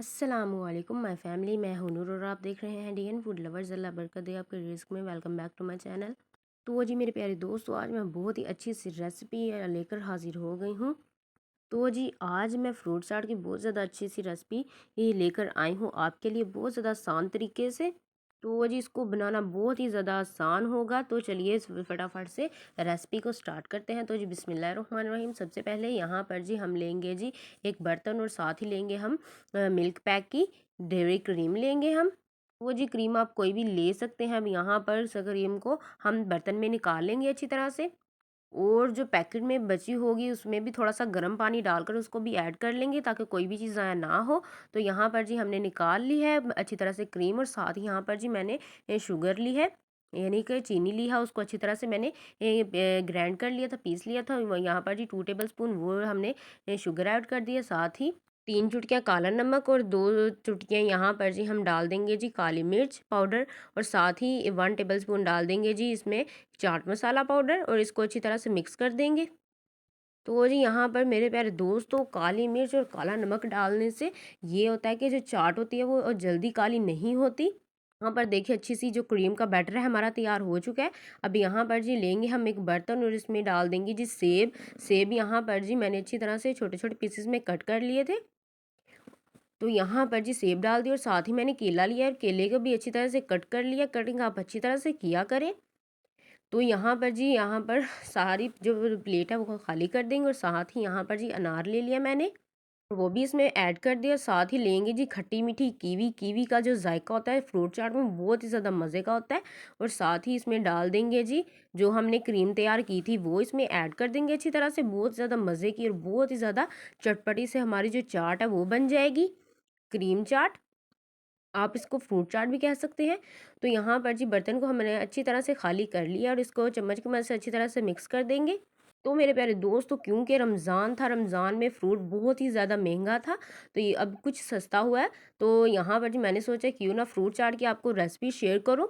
अस्सलामुअलैकुम my family. मैं हूं नूर और आप देख रहे हैं डीएन फूड लवर्स। अल्लाह बरकत दे आपके रिस्क में। Welcome back to my channel. तो जी मेरे प्यारे दोस्तों, आज मैं बहुत ही अच्छी सी रेसिपी लेकर हाजिर हो गई हूं। तो जी आज मैं फ्रूट चाट की बहुत ज़्यादा अच्छी सी रेसिपी ये लेकर आई हूँ आपके लिए, बहुत ज़्यादा आसान तरीके से। तो जी इसको बनाना बहुत ही ज़्यादा आसान होगा। तो चलिए फटाफट से रेसिपी को स्टार्ट करते हैं। तो जी बिस्मिल्लाहिर्रहमानिर्रहीम। सबसे पहले यहाँ पर जी हम लेंगे जी एक बर्तन और साथ ही लेंगे हम मिल्क पैक की डेयरी क्रीम लेंगे हम। वो जी क्रीम आप कोई भी ले सकते हैं। अब यहाँ पर क्रीम को हम बर्तन में निकाल लेंगे अच्छी तरह से, और जो पैकेट में बची होगी उसमें भी थोड़ा सा गर्म पानी डालकर उसको भी ऐड कर लेंगे ताकि कोई भी चीज़ ज़ाया ना हो। तो यहाँ पर जी हमने निकाल ली है अच्छी तरह से क्रीम, और साथ ही यहाँ पर जी मैंने शुगर ली है, यानी कि चीनी ली है। उसको अच्छी तरह से मैंने ग्राइंड कर लिया था, पीस लिया था। यहाँ पर जी 2 टेबल स्पून वो हमने शुगर ऐड कर दिया। साथ ही 3 चुटकियाँ काला नमक और 2 चुटकियाँ यहाँ पर जी हम डाल देंगे जी काली मिर्च पाउडर, और साथ ही 1 टेबल स्पून डाल देंगे जी इसमें चाट मसाला पाउडर, और इसको अच्छी तरह से मिक्स कर देंगे। तो जी यहाँ पर मेरे प्यारे दोस्तों, काली मिर्च और काला नमक डालने से ये होता है कि जो चाट होती है वो जल्दी काली नहीं होती। यहाँ पर देखिए अच्छी सी जो क्रीम का बैटर है हमारा तैयार हो चुका है। अब यहाँ पर जी लेंगे हम एक बर्तन और इसमें डाल देंगे जी सेब। सेब यहाँ पर जी मैंने अच्छी तरह से छोटे छोटे पीसेस में कट कर लिए थे। तो यहाँ पर जी सेब डाल दिया, और साथ ही मैंने केला लिया है, केले को भी अच्छी तरह से कट कर लिया। कटिंग आप अच्छी तरह से किया करें। तो यहाँ पर जी यहाँ पर सारी जो प्लेट है वो खाली कर देंगे, और साथ ही यहाँ पर जी अनार ले लिया मैंने, वो भी इसमें ऐड कर दिया। साथ ही लेंगे जी खट्टी मीठी कीवी। कीवी का जो जायका होता है फ्रूट चाट में बहुत ही ज़्यादा मज़े का होता है। और साथ ही इसमें डाल देंगे जी जो हमने क्रीम तैयार की थी वो इसमें ऐड कर देंगे अच्छी तरह से। बहुत ज़्यादा मज़े की और बहुत ही ज़्यादा चटपटी से हमारी जो चाट है वो बन जाएगी, क्रीम चाट। आप इसको फ्रूट चाट भी कह सकते हैं। तो यहाँ पर जी बर्तन को हमने अच्छी तरह से खाली कर लिया, और इसको चम्मच की मदद से अच्छी तरह से मिक्स कर देंगे। तो मेरे प्यारे दोस्तों, क्योंकि रमज़ान था, रमज़ान में फ्रूट बहुत ही ज़्यादा महंगा था, तो ये अब कुछ सस्ता हुआ है। तो यहाँ पर जी मैंने सोचा क्यों ना फ्रूट चाट की आपको रेसिपी शेयर करूँ।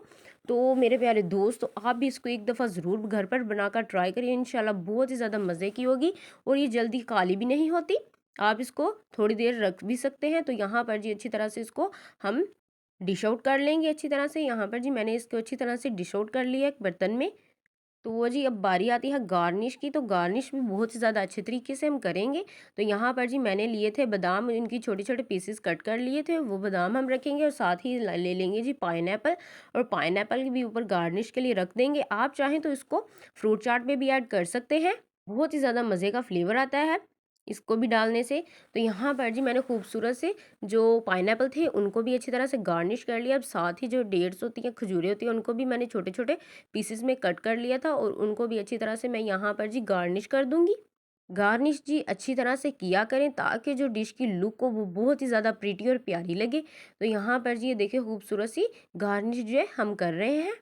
तो मेरे प्यारे दोस्तों, आप भी इसको एक दफ़ा ज़रूर घर पर बनाकर ट्राई करिए। इंशाल्लाह बहुत ही ज़्यादा मज़े की होगी, और ये जल्दी काली भी नहीं होती। आप इसको थोड़ी देर रख भी सकते हैं। तो यहाँ पर जी अच्छी तरह से इसको हम डिश आउट कर लेंगे अच्छी तरह से। यहाँ पर जी मैंने इसको अच्छी तरह से डिश आउट कर लिया एक बर्तन में। तो वो जी अब बारी आती है गार्निश की। तो गार्निश भी बहुत ही ज़्यादा अच्छे तरीके से हम करेंगे। तो यहाँ पर जी मैंने लिए थे बादाम, इनकी छोटे छोटे पीसेस कट कर लिए थे, वो बादाम हम रखेंगे। और साथ ही ले लेंगे जी पाइनएप्पल, और पाइनएप्पल भी ऊपर गार्निश के लिए रख देंगे। आप चाहें तो इसको फ्रूट चाट में भी ऐड कर सकते हैं, बहुत ही ज़्यादा मज़े का फ्लेवर आता है इसको भी डालने से। तो यहाँ पर जी मैंने खूबसूरत से जो पाइनएप्पल थे उनको भी अच्छी तरह से गार्निश कर लिया। अब साथ ही जो डेट्स होती हैं, खजूरें होती हैं, उनको भी मैंने छोटे छोटे पीसेस में कट कर लिया था, और उनको भी अच्छी तरह से मैं यहाँ पर जी गार्निश कर दूंगी। गार्निश जी अच्छी तरह से किया करें ताकि जो डिश की लुक हो वो बहुत ही ज़्यादा प्रीटी और प्यारी लगे। तो यहाँ पर जी ये देखिए खूबसूरत सी गार्निश जो है हम कर रहे हैं।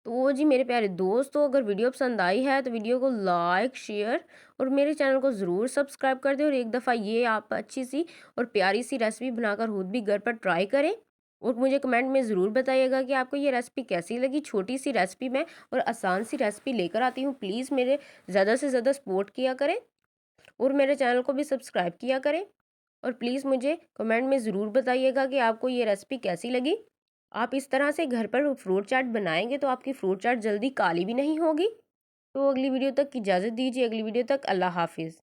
तो जी मेरे प्यारे दोस्तों, अगर वीडियो पसंद आई है तो वीडियो को लाइक शेयर और मेरे चैनल को ज़रूर सब्सक्राइब कर दें। और एक दफ़ा ये आप अच्छी सी और प्यारी सी रेसिपी बनाकर खुद भी घर पर ट्राई करें, और मुझे कमेंट में ज़रूर बताइएगा कि आपको ये रेसिपी कैसी लगी। छोटी सी रेसिपी में और आसान सी रेसिपी लेकर आती हूँ। प्लीज़ मेरे ज़्यादा से ज़्यादा सपोर्ट किया करें, और मेरे चैनल को भी सब्सक्राइब किया करें। और प्लीज़ मुझे कमेंट में ज़रूर बताइएगा कि आपको ये रेसिपी कैसी लगी। आप इस तरह से घर पर फ्रूट चाट बनाएंगे तो आपकी फ्रूट चाट जल्दी काली भी नहीं होगी। तो अगली वीडियो तक की इजाज़त दीजिए। अगली वीडियो तक अल्लाह हाफिज़।